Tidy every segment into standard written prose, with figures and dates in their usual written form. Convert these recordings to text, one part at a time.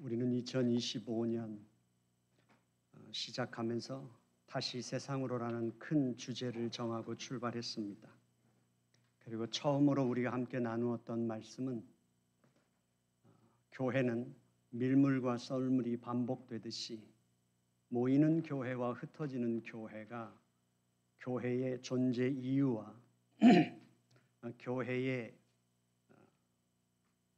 우리는 2025년 시작하면서 다시 세상으로라는 큰 주제를 정하고 출발했습니다. 그리고 처음으로 우리가 함께 나누었던 말씀은 교회는 밀물과 썰물이 반복되듯이 모이는 교회와 흩어지는 교회가 교회의 존재 이유와 교회의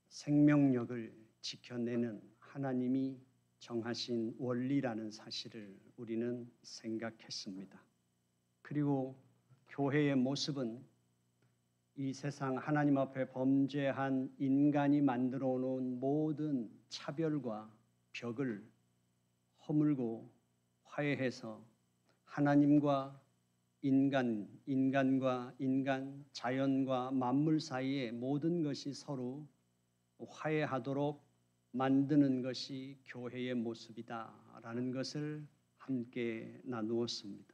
생명력을 지켜내는 하나님이 정하신 원리라는 사실을 우리는 생각했습니다. 그리고 교회의 모습은 이 세상 하나님 앞에 범죄한 인간이 만들어 놓은 모든 차별과 벽을 허물고 화해해서 하나님과 인간과 인간, 자연과 만물 사이의 모든 것이 서로 화해하도록 만드는 것이 교회의 모습이다라는 것을 함께 나누었습니다.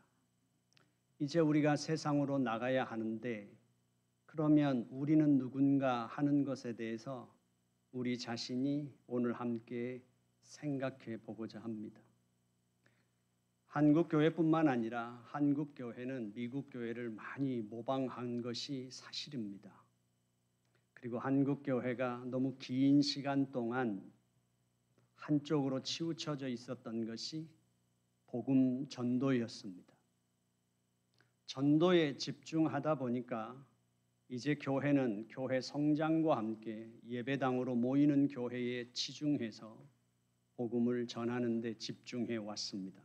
이제 우리가 세상으로 나가야 하는데 그러면 우리는 누군가 하는 것에 대해서 우리 자신이 오늘 함께 생각해 보고자 합니다. 한국 교회뿐만 아니라 한국 교회는 미국 교회를 많이 모방한 것이 사실입니다. 그리고 한국 교회가 너무 긴 시간 동안 한쪽으로 치우쳐져 있었던 것이 복음 전도였습니다. 전도에 집중하다 보니까 이제 교회는 교회 성장과 함께 예배당으로 모이는 교회에 치중해서 복음을 전하는 데 집중해 왔습니다.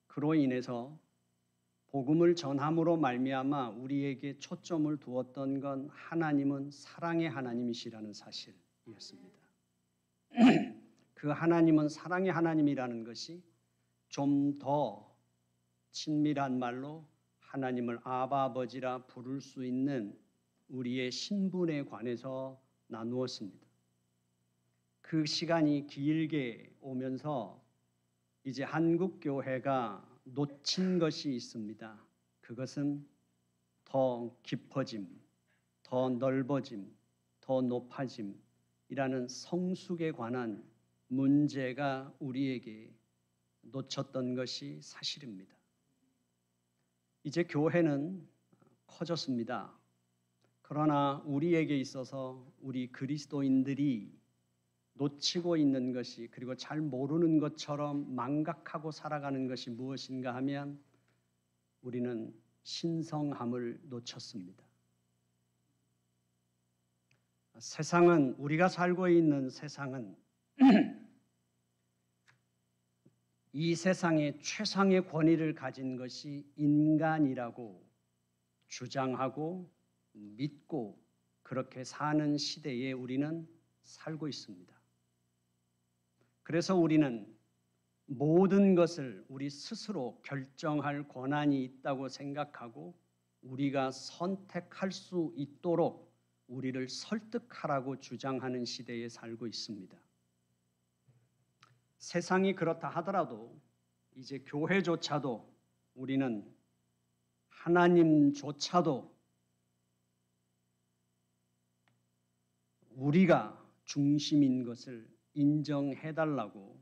그로 인해서 복음을 전함으로 말미암아 우리에게 초점을 두었던 건 하나님은 사랑의 하나님이시라는 사실이었습니다. 그 하나님은 사랑의 하나님이라는 것이 좀 더 친밀한 말로 하나님을 아바 아버지라 부를 수 있는 우리의 신분에 관해서 나누었습니다. 그 시간이 길게 오면서 이제 한국 교회가 놓친 것이 있습니다. 그것은 더 깊어짐, 더 넓어짐, 더 높아짐이라는 성숙에 관한 문제가 우리에게 놓쳤던 것이 사실입니다. 이제 교회는 커졌습니다. 그러나 우리에게 있어서 우리 그리스도인들이 놓치고 있는 것이 그리고 잘 모르는 것처럼 망각하고 살아가는 것이 무엇인가 하면 우리는 신성함을 놓쳤습니다. 세상은 우리가 살고 있는 세상은 이 세상의 최상의 권위를 가진 것이 인간이라고 주장하고 믿고 그렇게 사는 시대에 우리는 살고 있습니다. 그래서 우리는 모든 것을 우리 스스로 결정할 권한이 있다고 생각하고 우리가 선택할 수 있도록 우리를 설득하라고 주장하는 시대에 살고 있습니다. 세상이 그렇다 하더라도 이제 교회조차도 우리는 하나님조차도 우리가 중심인 것을 인정해달라고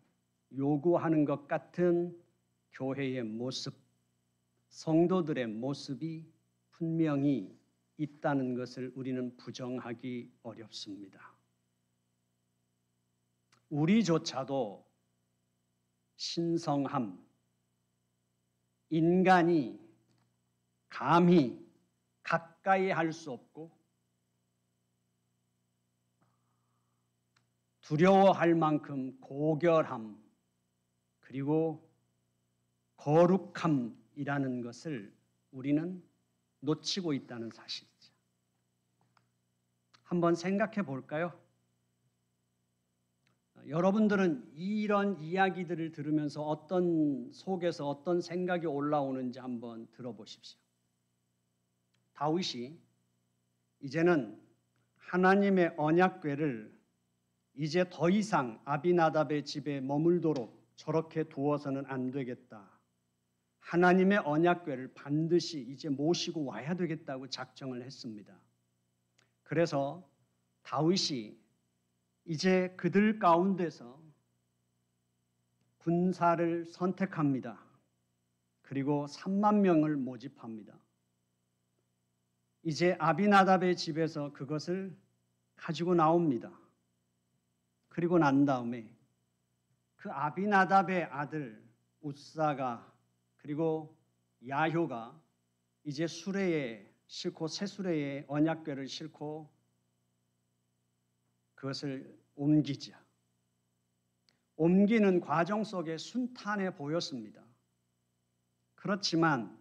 요구하는 것 같은 교회의 모습, 성도들의 모습이 분명히 있다는 것을 우리는 부정하기 어렵습니다. 우리조차도 신성함, 인간이 감히 가까이 할 수 없고 두려워할 만큼 고결함 그리고 거룩함이라는 것을 우리는 놓치고 있다는 사실이죠. 한번 생각해 볼까요? 여러분들은 이런 이야기들을 들으면서 속에서 어떤 생각이 올라오는지 한번 들어보십시오. 다윗이 이제는 하나님의 언약궤를 이제 더 이상 아비나답의 집에 머물도록 저렇게 두어서는 안 되겠다. 하나님의 언약궤를 반드시 이제 모시고 와야 되겠다고 작정을 했습니다. 그래서 다윗이 이제 그들 가운데서 군사를 선택합니다. 그리고 3만 명을 모집합니다. 이제 아비나답의 집에서 그것을 가지고 나옵니다. 그리고 난 다음에 그 아비나답의 아들 웃사가 그리고 야효가 이제 수레에 싣고 새 수레에 언약궤를 싣고 그것을 옮기자. 옮기는 과정 속에 순탄해 보였습니다. 그렇지만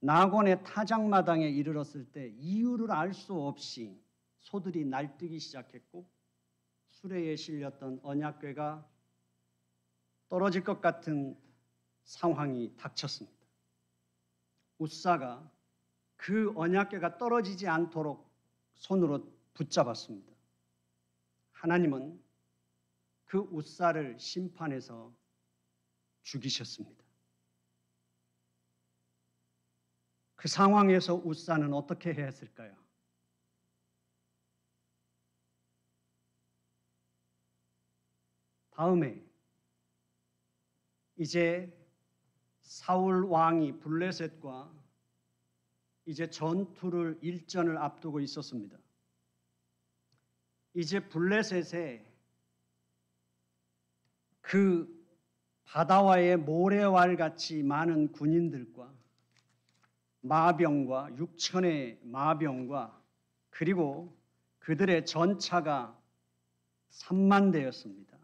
나곤의 타작마당에 이르렀을 때 이유를 알 수 없이 소들이 날뛰기 시작했고 수레에 실렸던 언약궤가 떨어질 것 같은 상황이 닥쳤습니다. 웃사가 그 언약궤가 떨어지지 않도록 손으로 붙잡았습니다. 하나님은 그 웃사를 심판해서 죽이셨습니다. 그 상황에서 웃사는 어떻게 해야 했을까요? 다음에 이제 사울 왕이 블레셋과 이제 전투를 일전을 앞두고 있었습니다. 이제 블레셋에 그 바다와의 모래알 같이 많은 군인들과 마병과 6천의 마병과 그리고 그들의 전차가 3만 대였습니다.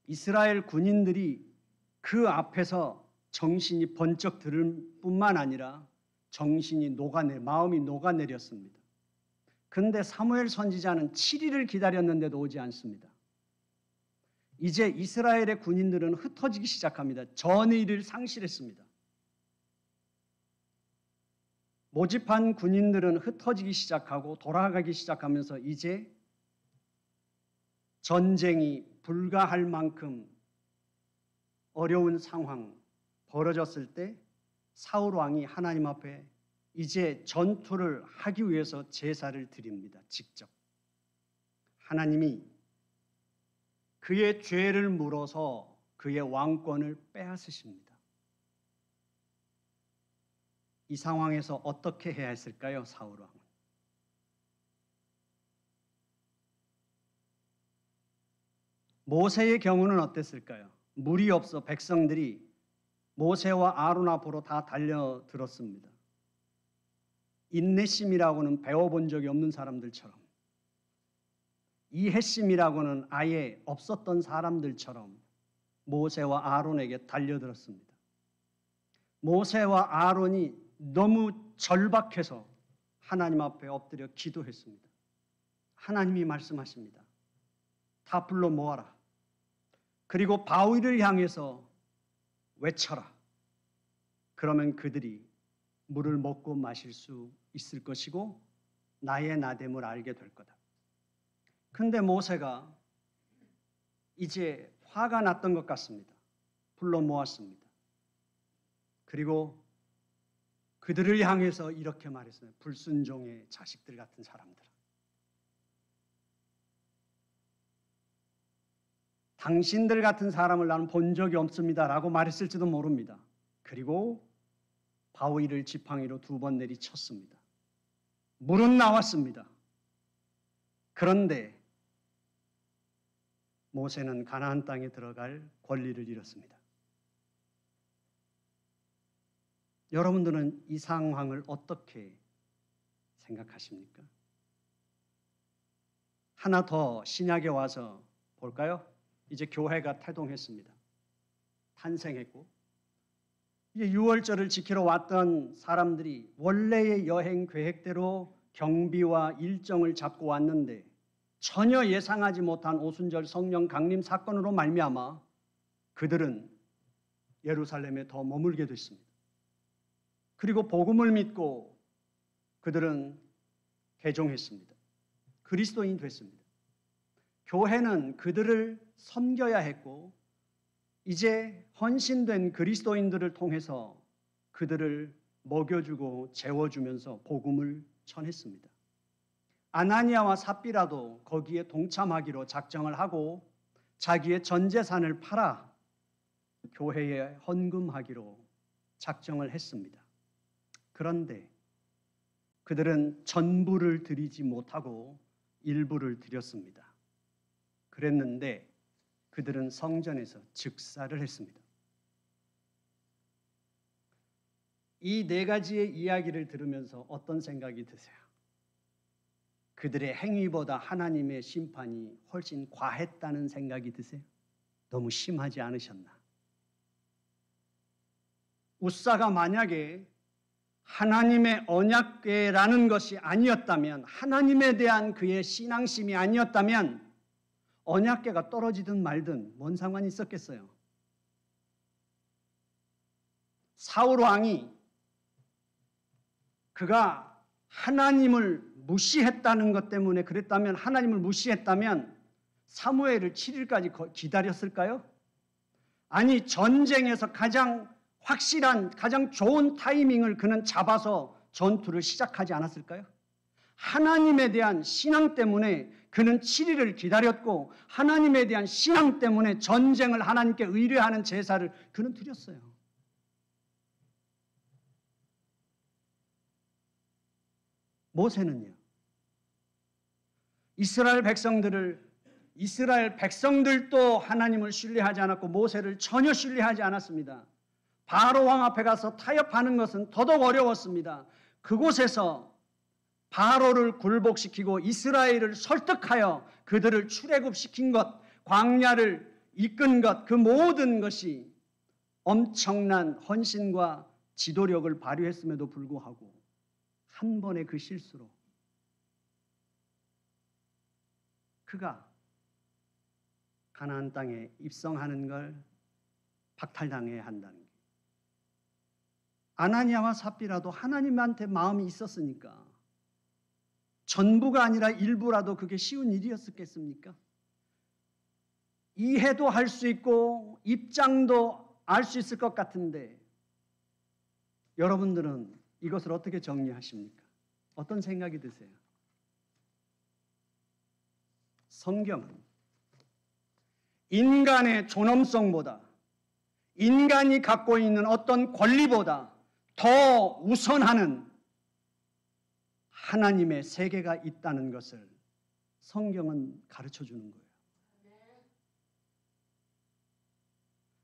이스라엘 군인들이 그 앞에서 정신이 번쩍 들 뿐만 아니라 정신이 마음이 녹아내렸습니다. 그런데 사무엘 선지자는 7일을 기다렸는데도 오지 않습니다. 이제 이스라엘의 군인들은 흩어지기 시작합니다. 전의를 상실했습니다. 모집한 군인들은 흩어지기 시작하고 돌아가기 시작하면서 이제 전쟁이 불가할 만큼 어려운 상황 벌어졌을 때 사울 왕이 하나님 앞에 이제 전투를 하기 위해서 제사를 드립니다. 직접. 하나님이 그의 죄를 물어서 그의 왕권을 빼앗으십니다. 이 상황에서 어떻게 해야 했을까요? 사울 왕은. 모세의 경우는 어땠을까요? 물이 없어 백성들이 모세와 아론 앞으로 다 달려들었습니다. 인내심이라고는 배워본 적이 없는 사람들처럼, 이해심이라고는 아예 없었던 사람들처럼 모세와 아론에게 달려들었습니다. 모세와 아론이 너무 절박해서 하나님 앞에 엎드려 기도했습니다. 하나님이 말씀하십니다. 다 불러 모아라. 그리고 바위를 향해서 외쳐라. 그러면 그들이 물을 먹고 마실 수 있을 것이고 나의 나됨을 알게 될 거다. 그런데 모세가 이제 화가 났던 것 같습니다. 불러 모았습니다. 그리고 그들을 향해서 이렇게 말했어요. 불순종의 자식들 같은 사람들. 당신들 같은 사람을 나는 본 적이 없습니다라고 말했을지도 모릅니다. 그리고 바위를 지팡이로 2번 내리쳤습니다. 물은 나왔습니다. 그런데 모세는 가나안 땅에 들어갈 권리를 잃었습니다. 여러분들은 이 상황을 어떻게 생각하십니까? 하나 더 신약에 와서 볼까요? 이제 교회가 태동했습니다. 탄생했고 이제 유월절을 지키러 왔던 사람들이 원래의 여행 계획대로 경비와 일정을 잡고 왔는데 전혀 예상하지 못한 오순절 성령 강림 사건으로 말미암아 그들은 예루살렘에 더 머물게 됐습니다. 그리고 복음을 믿고 그들은 개종했습니다. 그리스도인 됐습니다. 교회는 그들을 섬겨야 했고 이제 헌신된 그리스도인들을 통해서 그들을 먹여주고 재워주면서 복음을 전했습니다. 아나니아와 삽비라도 거기에 동참하기로 작정을 하고 자기의 전 재산을 팔아 교회에 헌금하기로 작정을 했습니다. 그런데 그들은 전부를 드리지 못하고 일부를 드렸습니다. 그랬는데 그들은 성전에서 즉사를 했습니다. 이 네 가지의 이야기를 들으면서 어떤 생각이 드세요? 그들의 행위보다 하나님의 심판이 훨씬 과했다는 생각이 드세요? 너무 심하지 않으셨나? 웃사가 만약에 하나님의 언약궤라는 것이 아니었다면, 하나님에 대한 그의 신앙심이 아니었다면 언약궤가 떨어지든 말든 뭔 상관이 있었겠어요? 사울 왕이 그가 하나님을 무시했다는 것 때문에 그랬다면, 하나님을 무시했다면 사무엘을 7일까지 기다렸을까요? 아니, 전쟁에서 가장 확실한, 가장 좋은 타이밍을 그는 잡아서 전투를 시작하지 않았을까요? 하나님에 대한 신앙 때문에 그는 7일을 기다렸고, 하나님에 대한 신앙 때문에 전쟁을 하나님께 의뢰하는 제사를 그는 드렸어요. 모세는요? 이스라엘 백성들도 하나님을 신뢰하지 않았고 모세를 전혀 신뢰하지 않았습니다. 바로 왕 앞에 가서 타협하는 것은 더더욱 어려웠습니다. 그곳에서 바로를 굴복시키고 이스라엘을 설득하여 그들을 출애굽시킨 것, 광야를 이끈 것, 그 모든 것이 엄청난 헌신과 지도력을 발휘했음에도 불구하고 한 번의 그 실수로 그가 가나안 땅에 입성하는 걸 박탈당해야 한다는 게, 아나니아와 삽비라도 하나님한테 마음이 있었으니까 전부가 아니라 일부라도 그게 쉬운 일이었겠습니까? 이해도 할 수 있고 입장도 알 수 있을 것 같은데 여러분들은 이것을 어떻게 정리하십니까? 어떤 생각이 드세요? 성경은 인간의 존엄성보다, 인간이 갖고 있는 어떤 권리보다 더 우선하는 하나님의 세계가 있다는 것을 성경은 가르쳐 주는 거예요.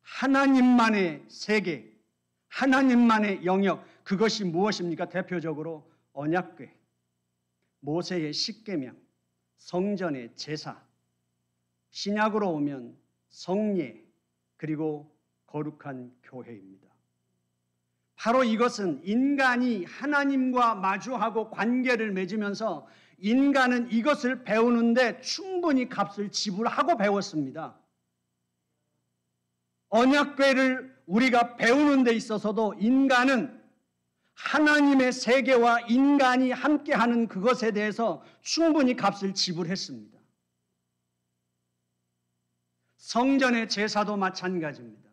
하나님만의 세계, 하나님만의 영역, 그것이 무엇입니까? 대표적으로 언약궤, 모세의 십계명, 성전의 제사, 신약으로 오면 성례, 그리고 거룩한 교회입니다. 바로 이것은 인간이 하나님과 마주하고 관계를 맺으면서 인간은 이것을 배우는데 충분히 값을 지불하고 배웠습니다. 언약궤를 우리가 배우는 데 있어서도 인간은 하나님의 세계와 인간이 함께하는 그것에 대해서 충분히 값을 지불했습니다. 성전의 제사도 마찬가지입니다.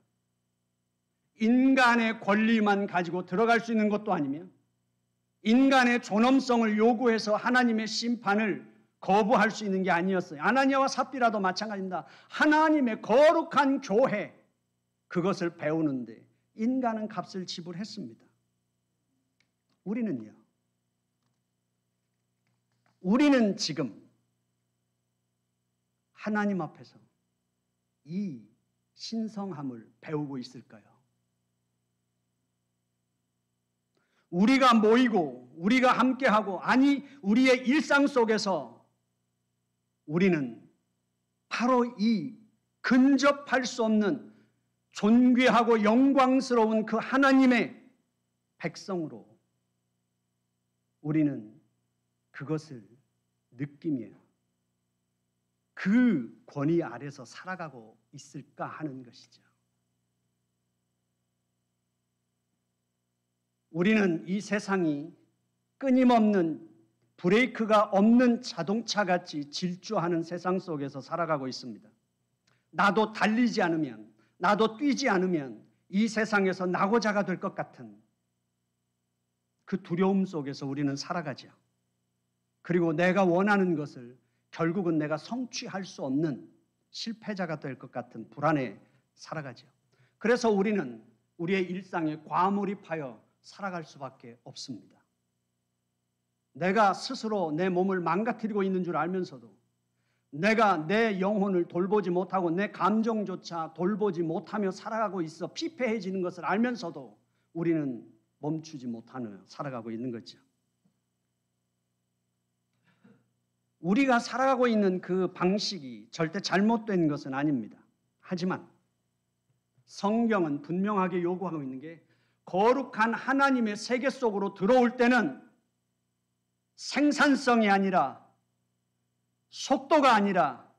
인간의 권리만 가지고 들어갈 수 있는 것도 아니며 인간의 존엄성을 요구해서 하나님의 심판을 거부할 수 있는 게 아니었어요. 아나니아와 삽비라도 마찬가지입니다. 하나님의 거룩한 교회, 그것을 배우는데 인간은 값을 지불했습니다. 우리는요? 우리는 지금 하나님 앞에서 이 신성함을 배우고 있을까요? 우리가 모이고 우리가 함께하고, 아니 우리의 일상 속에서 우리는 바로 이 근접할 수 없는 존귀하고 영광스러운 그 하나님의 백성으로 우리는 그것을 느끼며 그 권위 아래서 살아가고 있을까 하는 것이죠. 우리는 이 세상이 끊임없는 브레이크가 없는 자동차같이 질주하는 세상 속에서 살아가고 있습니다. 나도 달리지 않으면, 나도 뛰지 않으면 이 세상에서 낙오자가 될 것 같은 그 두려움 속에서 우리는 살아가죠. 그리고 내가 원하는 것을 결국은 내가 성취할 수 없는 실패자가 될 것 같은 불안에 살아가죠. 그래서 우리는 우리의 일상에 과몰입하여 살아갈 수밖에 없습니다. 내가 스스로 내 몸을 망가뜨리고 있는 줄 알면서도 내가 내 영혼을 돌보지 못하고 내 감정조차 돌보지 못하며 살아가고 있어 피폐해지는 것을 알면서도 우리는 멈추지 못하며 살아가고 있는 거죠. 우리가 살아가고 있는 그 방식이 절대 잘못된 것은 아닙니다. 하지만 성경은 분명하게 요구하고 있는 게 거룩한 하나님의 세계 속으로 들어올 때는 생산성이 아니라 속도가 아니라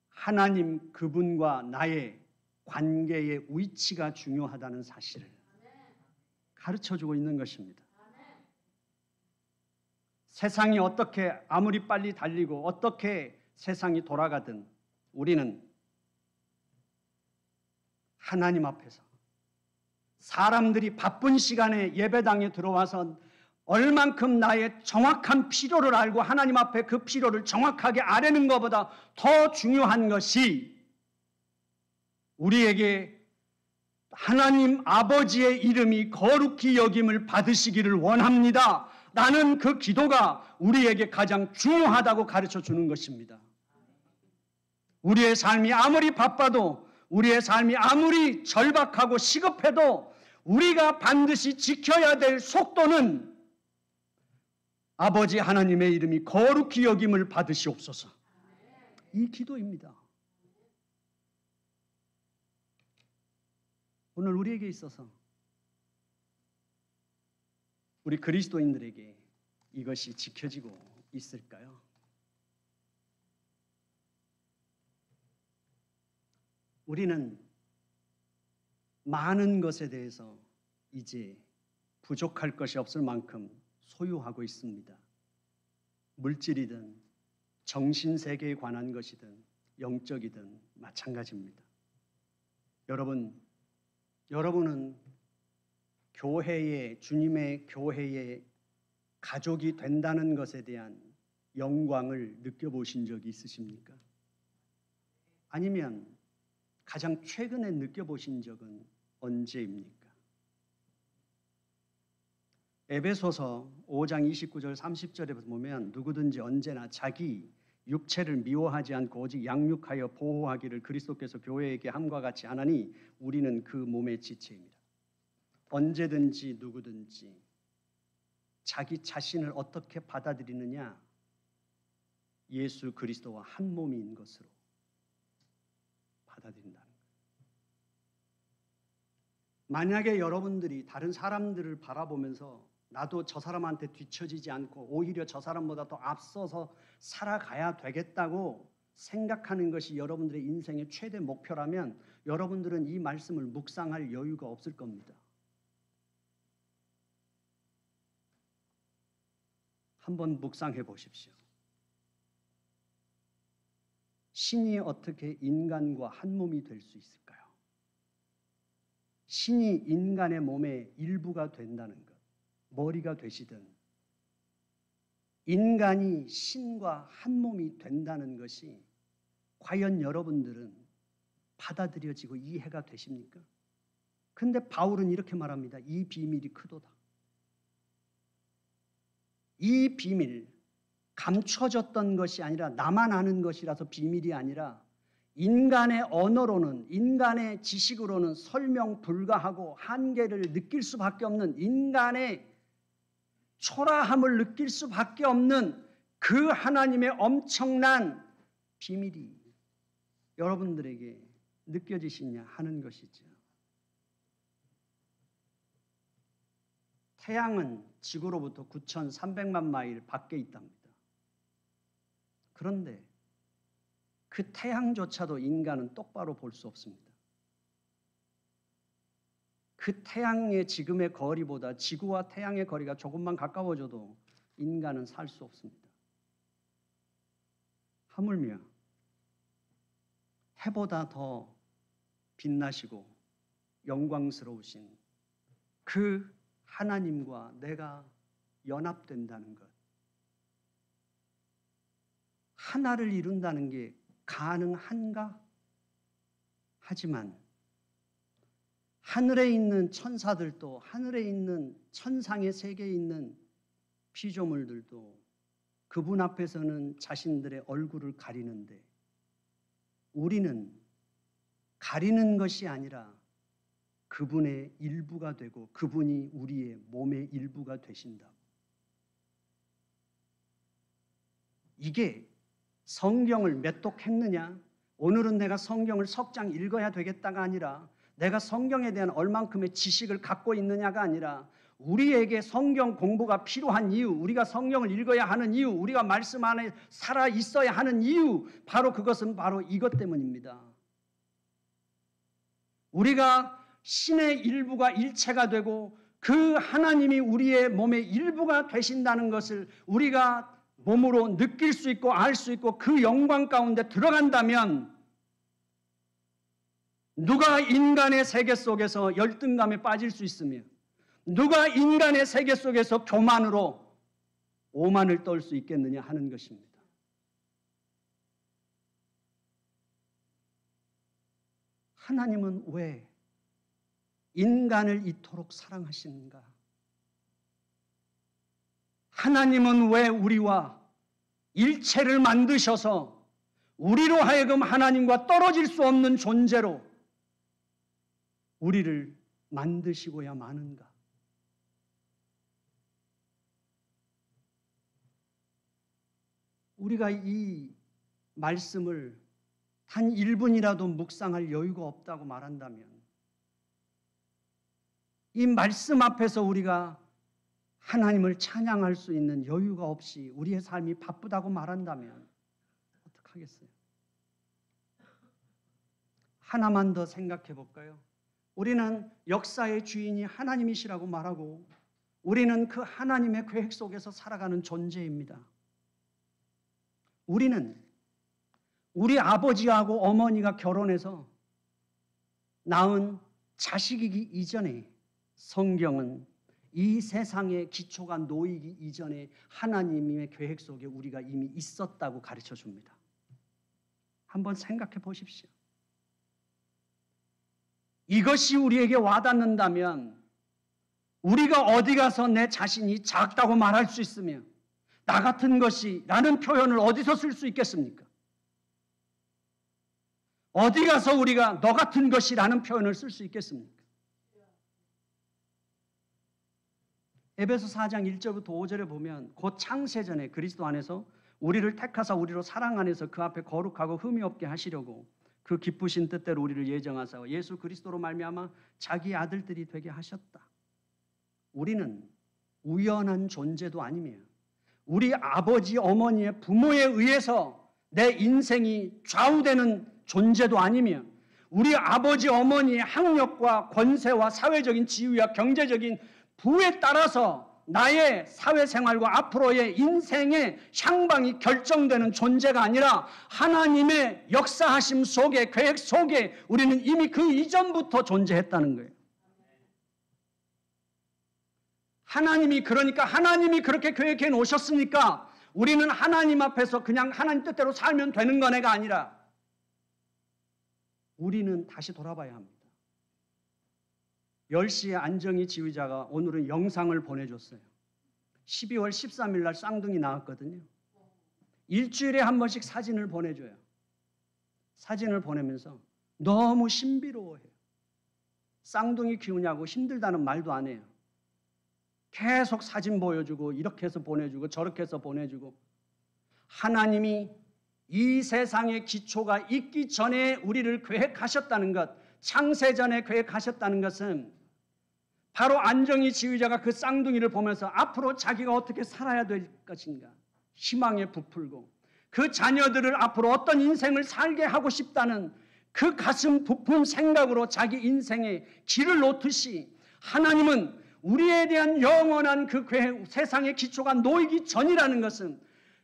하나님 그분과 나의 관계의 위치가 중요하다는 사실을 가르쳐주고 있는 것입니다. 세상이 어떻게 아무리 빨리 달리고 어떻게 세상이 돌아가든 우리는 하나님 앞에서 사람들이 바쁜 시간에 예배당에 들어와서 얼만큼 나의 정확한 필요를 알고 하나님 앞에 그 필요를 정확하게 아뢰는 것보다 더 중요한 것이 우리에게 하나님 아버지의 이름이 거룩히 여김을 받으시기를 원합니다. 라는 그 기도가 우리에게 가장 중요하다고 가르쳐 주는 것입니다. 우리의 삶이 아무리 바빠도 우리의 삶이 아무리 절박하고 시급해도 우리가 반드시 지켜야 될 속도는 아버지 하나님의 이름이 거룩히 여김을 받으시옵소서. 이 기도입니다. 오늘 우리에게 있어서 우리 그리스도인들에게 이것이 지켜지고 있을까요? 우리는 많은 것에 대해서 이제 부족할 것이 없을 만큼 소유하고 있습니다. 물질이든 정신세계에 관한 것이든 영적이든 마찬가지입니다. 여러분은 교회에 주님의 교회에 가족이 된다는 것에 대한 영광을 느껴보신 적이 있으십니까? 아니면 가장 최근에 느껴보신 적은 언제입니까? 에베소서 5장 29절 30절에 보면 누구든지 언제나 자기 육체를 미워하지 않고 오직 양육하여 보호하기를 그리스도께서 교회에게 함과 같이 하나니 우리는 그 몸의 지체입니다. 언제든지 누구든지 자기 자신을 어떻게 받아들이느냐? 예수 그리스도와 한 몸인 것으로 받아들인다는 거예요. 만약에 여러분들이 다른 사람들을 바라보면서 나도 저 사람한테 뒤처지지 않고 오히려 저 사람보다 더 앞서서 살아가야 되겠다고 생각하는 것이 여러분들의 인생의 최대 목표라면 여러분들은 이 말씀을 묵상할 여유가 없을 겁니다. 한번 묵상해 보십시오. 신이 어떻게 인간과 한 몸이 될 수 있을까요? 신이 인간의 몸의 일부가 된다는 것, 머리가 되시든 인간이 신과 한 몸이 된다는 것이 과연 여러분들은 받아들여지고 이해가 되십니까? 근데 바울은 이렇게 말합니다. 이 비밀이 크도다. 이 비밀, 감춰졌던 것이 아니라 나만 아는 것이라서 비밀이 아니라 인간의 언어로는 인간의 지식으로는 설명 불가하고 한계를 느낄 수밖에 없는 인간의 초라함을 느낄 수밖에 없는 그 하나님의 엄청난 비밀이 여러분들에게 느껴지시냐 하는 것이죠. 태양은 지구로부터 9,300만 마일 밖에 있답니다. 그런데 그 태양조차도 인간은 똑바로 볼 수 없습니다. 그 태양의 지금의 거리보다 지구와 태양의 거리가 조금만 가까워져도 인간은 살 수 없습니다. 하물며 해보다 더 빛나시고 영광스러우신 그 하나님과 내가 연합된다는 것, 하나를 이룬다는 게 가능한가? 하지만 하늘에 있는 천사들도, 하늘에 있는 천상의 세계에 있는 피조물들도 그분 앞에서는 자신들의 얼굴을 가리는데, 우리는 가리는 것이 아니라 그분의 일부가 되고 그분이 우리의 몸의 일부가 되신다. 이게 성경을 몇 독 했느냐? 오늘은 내가 성경을 석 장 읽어야 되겠다가 아니라, 내가 성경에 대한 얼만큼의 지식을 갖고 있느냐가 아니라, 우리에게 성경 공부가 필요한 이유, 우리가 성경을 읽어야 하는 이유, 우리가 말씀 안에 살아 있어야 하는 이유, 바로 그것은 바로 이것 때문입니다. 우리가 신의 일부가 일체가 되고 그 하나님이 우리의 몸의 일부가 되신다는 것을 우리가 몸으로 느낄 수 있고 알 수 있고 그 영광 가운데 들어간다면, 누가 인간의 세계 속에서 열등감에 빠질 수 있으며, 누가 인간의 세계 속에서 교만으로 오만을 떨 수 있겠느냐 하는 것입니다. 하나님은 왜 인간을 이토록 사랑하시는가? 하나님은 왜 우리와 일체를 만드셔서 우리로 하여금 하나님과 떨어질 수 없는 존재로 우리를 만드시고야 마는가? 우리가 이 말씀을 단 1분이라도 묵상할 여유가 없다고 말한다면, 이 말씀 앞에서 우리가 하나님을 찬양할 수 있는 여유가 없이 우리의 삶이 바쁘다고 말한다면 어떡하겠어요? 하나만 더 생각해 볼까요? 우리는 역사의 주인이 하나님이시라고 말하고 우리는 그 하나님의 계획 속에서 살아가는 존재입니다. 우리는 우리 아버지하고 어머니가 결혼해서 낳은 자식이기 이전에, 성경은 이 세상의 기초가 놓이기 이전에 하나님의 계획 속에 우리가 이미 있었다고 가르쳐 줍니다. 한번 생각해 보십시오. 이것이 우리에게 와닿는다면 우리가 어디 가서 내 자신이 작다고 말할 수 있으며 나 같은 것이 라는 표현을 어디서 쓸 수 있겠습니까? 어디 가서 우리가 너 같은 것이라는 표현을 쓸 수 있겠습니까? 에베소 4장 1절부터 5절에 보면 곧 창세전에 그리스도 안에서 우리를 택하사 우리로 사랑 안에서 그 앞에 거룩하고 흠이 없게 하시려고 그 기쁘신 뜻대로 우리를 예정하사 예수 그리스도로 말미암아 자기 아들들이 되게 하셨다. 우리는 우연한 존재도 아니며 우리 아버지 어머니의 부모에 의해서 내 인생이 좌우되는 존재도 아니며 우리 아버지 어머니의 학력과 권세와 사회적인 지위와 경제적인 부에 따라서 나의 사회생활과 앞으로의 인생의 향방이 결정되는 존재가 아니라 하나님의 역사하심 속에, 계획 속에 우리는 이미 그 이전부터 존재했다는 거예요. 그러니까 하나님이 그렇게 계획해 놓으셨으니까 우리는 하나님 앞에서 그냥 하나님 뜻대로 살면 되는 거네가 아니라 우리는 다시 돌아봐야 합니다. 10시에 안정희 지휘자가 오늘은 영상을 보내줬어요. 12월 13일 날 쌍둥이 나왔거든요. 일주일에 한 번씩 사진을 보내줘요. 사진을 보내면서 너무 신비로워해요. 쌍둥이 키우냐고 힘들다는 말도 안 해요. 계속 사진 보여주고 이렇게 해서 보내주고 저렇게 해서 보내주고, 하나님이 이 세상의 기초가 있기 전에 우리를 계획하셨다는 것, 창세전에 계획하셨다는 것은 바로 안정희 지휘자가 그 쌍둥이를 보면서 앞으로 자기가 어떻게 살아야 될 것인가 희망에 부풀고 그 자녀들을 앞으로 어떤 인생을 살게 하고 싶다는 그 가슴 부푼 생각으로 자기 인생의 길을 놓듯이 하나님은 우리에 대한 영원한 그 세상의 기초가 놓이기 전이라는 것은,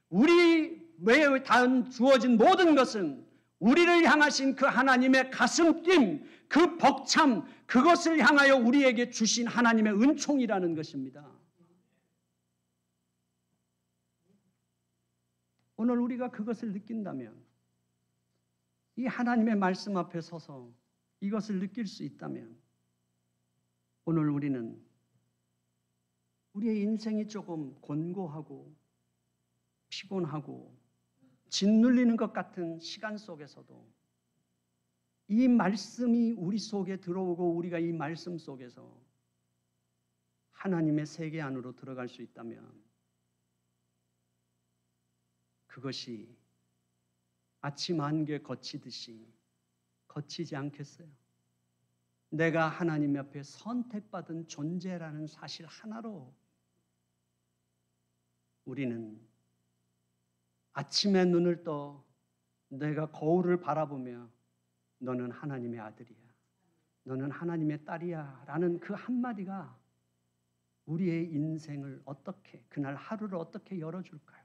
우리 외에 다 주어진 모든 것은 우리를 향하신 그 하나님의 가슴 뛴, 그 벅참, 그것을 향하여 우리에게 주신 하나님의 은총이라는 것입니다. 오늘 우리가 그것을 느낀다면 이 하나님의 말씀 앞에 서서 이것을 느낄 수 있다면 오늘 우리는 우리의 인생이 조금 곤고하고 피곤하고 짓눌리는 것 같은 시간 속에서도 이 말씀이 우리 속에 들어오고 우리가 이 말씀 속에서 하나님의 세계 안으로 들어갈 수 있다면 그것이 아침 안개 거치듯이 거치지 않겠어요? 내가 하나님 앞에 선택받은 존재라는 사실 하나로 우리는 아침에 눈을 떠 내가 거울을 바라보며 너는 하나님의 아들이야, 너는 하나님의 딸이야 라는 그 한마디가 우리의 인생을 어떻게, 그날 하루를 어떻게 열어줄까요?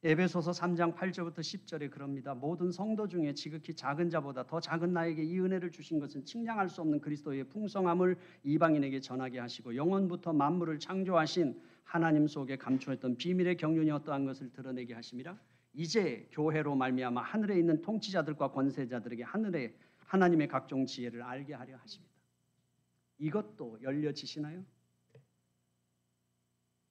에베소서 3장 8절부터 10절에 그럽니다. 모든 성도 중에 지극히 작은 자보다 더 작은 나에게 이 은혜를 주신 것은 측량할 수 없는 그리스도의 풍성함을 이방인에게 전하게 하시고 영원부터 만물을 창조하신 하나님 속에 감추었던 비밀의 경륜이 어떠한 것을 드러내게 하심이라. 이제 교회로 말미암아 하늘에 있는 통치자들과 권세자들에게 하늘에 하나님의 각종 지혜를 알게 하려 하십니다. 이것도 열려지시나요?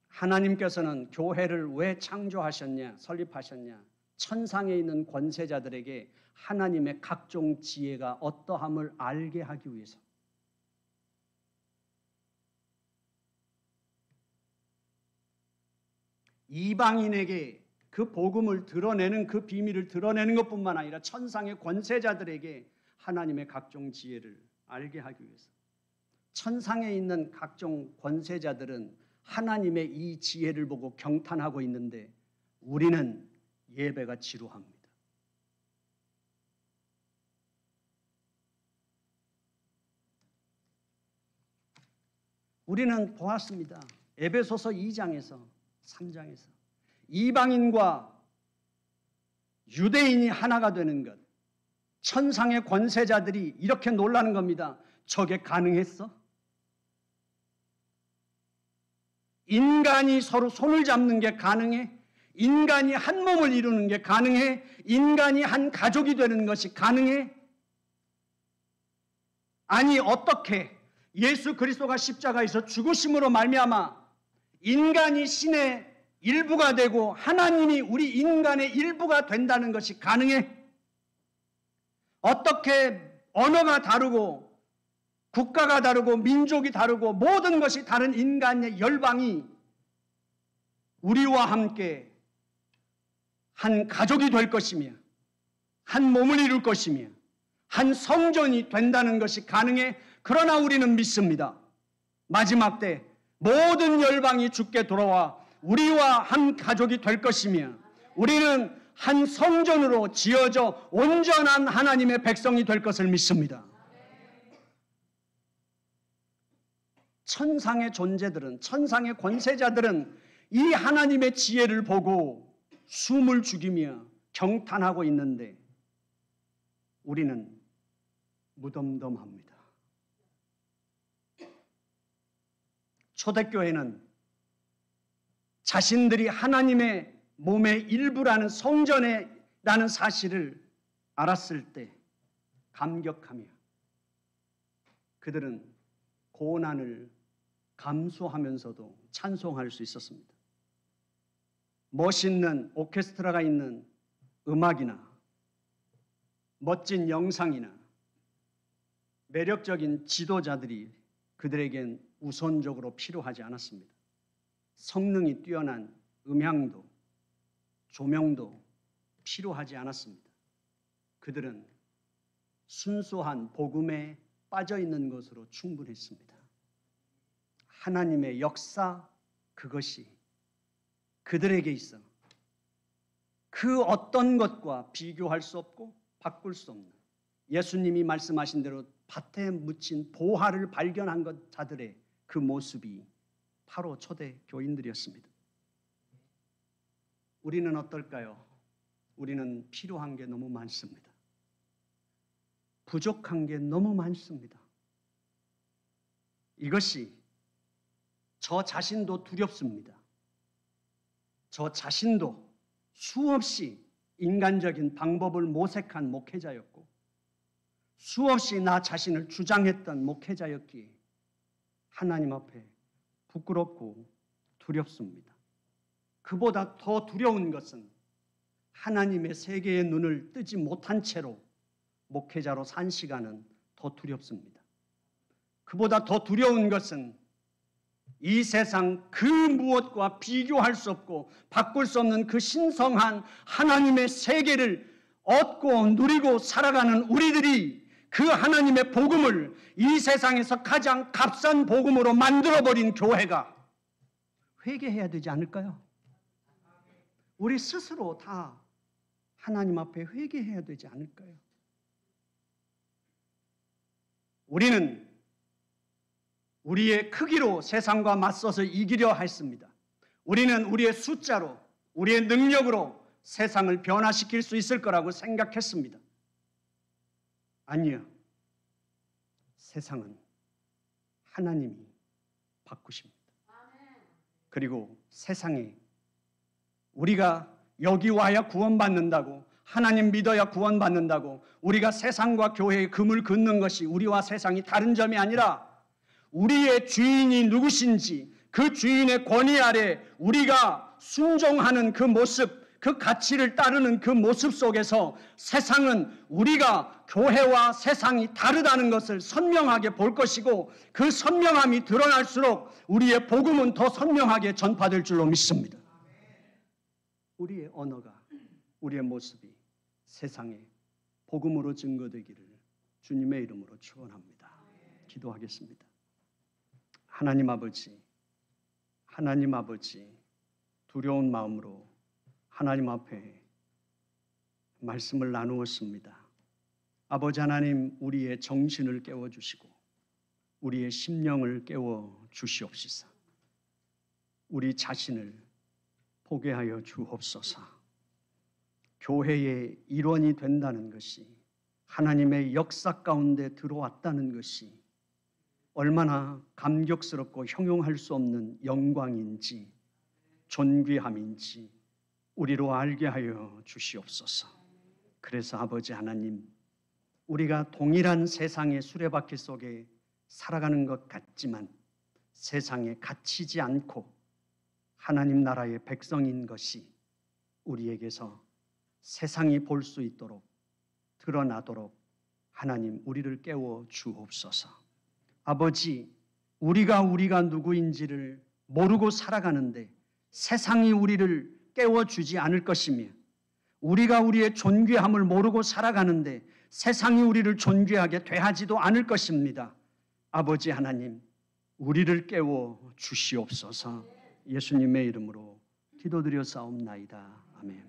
하나님께서는 교회를 왜 창조하셨냐, 설립하셨냐? 천상에 있는 권세자들에게 하나님의 각종 지혜가 어떠함을 알게 하기 위해서. 이방인에게 그 복음을 드러내는 그 비밀을 드러내는 것뿐만 아니라 천상의 권세자들에게 하나님의 각종 지혜를 알게 하기 위해서. 천상에 있는 각종 권세자들은 하나님의 이 지혜를 보고 경탄하고 있는데 우리는 예배가 지루합니다. 우리는 보았습니다. 에베소서 2장에서 3장에서 이방인과 유대인이 하나가 되는 것, 천상의 권세자들이 이렇게 놀라는 겁니다. 저게 가능했어? 인간이 서로 손을 잡는 게 가능해? 인간이 한 몸을 이루는 게 가능해? 인간이 한 가족이 되는 것이 가능해? 아니 어떻게 예수 그리스도가 십자가에서 죽으심으로 말미암아 인간이 신의 일부가 되고 하나님이 우리 인간의 일부가 된다는 것이 가능해? 어떻게 언어가 다르고 국가가 다르고 민족이 다르고 모든 것이 다른 인간의 열방이 우리와 함께 한 가족이 될 것이며 한 몸을 이룰 것이며 한 성전이 된다는 것이 가능해? 그러나 우리는 믿습니다. 마지막 때 모든 열방이 주께 돌아와 우리와 한 가족이 될 것이며 우리는 한 성전으로 지어져 온전한 하나님의 백성이 될 것을 믿습니다. 천상의 존재들은, 천상의 권세자들은 이 하나님의 지혜를 보고 숨을 죽이며 경탄하고 있는데 우리는 무덤덤합니다. 초대교회는 자신들이 하나님의 몸의 일부라는 성전이라는 사실을 알았을 때 감격하며 그들은 고난을 감수하면서도 찬송할 수 있었습니다. 멋있는 오케스트라가 있는 음악이나 멋진 영상이나 매력적인 지도자들이 그들에겐 우선적으로 필요하지 않았습니다. 성능이 뛰어난 음향도 조명도 필요하지 않았습니다. 그들은 순수한 복음에 빠져있는 것으로 충분했습니다. 하나님의 역사 그것이 그들에게 있어 그 어떤 것과 비교할 수 없고 바꿀 수 없는 예수님이 말씀하신 대로 밭에 묻힌 보화를 발견한 것 자들의 그 모습이 바로 초대 교인들이었습니다. 우리는 어떨까요? 우리는 필요한 게 너무 많습니다. 부족한 게 너무 많습니다. 이것이 저 자신도 두렵습니다. 저 자신도 수없이 인간적인 방법을 모색한 목회자였고 수없이 나 자신을 주장했던 목회자였기에 하나님 앞에 부끄럽고 두렵습니다. 그보다 더 두려운 것은 하나님의 세계의 눈을 뜨지 못한 채로 목회자로 산 시간은 더 두렵습니다. 그보다 더 두려운 것은 이 세상 그 무엇과 비교할 수 없고 바꿀 수 없는 그 신성한 하나님의 세계를 얻고 누리고 살아가는 우리들이 그 하나님의 복음을 이 세상에서 가장 값싼 복음으로 만들어버린 교회가 회개해야 되지 않을까요? 우리 스스로 다 하나님 앞에 회개해야 되지 않을까요? 우리는 우리의 크기로 세상과 맞서서 이기려 했습니다. 우리는 우리의 숫자로, 우리의 능력으로 세상을 변화시킬 수 있을 거라고 생각했습니다. 아니요. 세상은 하나님이 바꾸십니다. 그리고 세상에 우리가 여기 와야 구원받는다고, 하나님 믿어야 구원받는다고 우리가 세상과 교회의 금을 긋는 것이 우리와 세상이 다른 점이 아니라 우리의 주인이 누구신지 그 주인의 권위 아래 우리가 순종하는 그 모습, 그 가치를 따르는 그 모습 속에서 세상은 우리가 교회와 세상이 다르다는 것을 선명하게 볼 것이고 그 선명함이 드러날수록 우리의 복음은 더 선명하게 전파될 줄로 믿습니다. 우리의 언어가, 우리의 모습이 세상에 복음으로 증거되기를 주님의 이름으로 축원합니다. 기도하겠습니다. 하나님 아버지, 두려운 마음으로 하나님 앞에 말씀을 나누었습니다. 아버지 하나님, 우리의 정신을 깨워주시고 우리의 심령을 깨워주시옵시사. 우리 자신을 보게 하여 주옵소서. 교회의 일원이 된다는 것이, 하나님의 역사 가운데 들어왔다는 것이 얼마나 감격스럽고 형용할 수 없는 영광인지 존귀함인지 우리로 알게 하여 주시옵소서. 그래서 아버지 하나님, 우리가 동일한 세상의 수레바퀴 속에 살아가는 것 같지만 세상에 갇히지 않고 하나님 나라의 백성인 것이 우리에게서 세상이 볼 수 있도록 드러나도록 하나님 우리를 깨워 주옵소서. 아버지, 우리가 누구인지를 모르고 살아가는데 세상이 우리를 깨워주지 않을 것이며 우리가 우리의 존귀함을 모르고 살아가는데 세상이 우리를 존귀하게 대하지도 않을 것입니다. 아버지 하나님, 우리를 깨워 주시옵소서. 예수님의 이름으로 기도드려 싸움나이다. 아멘.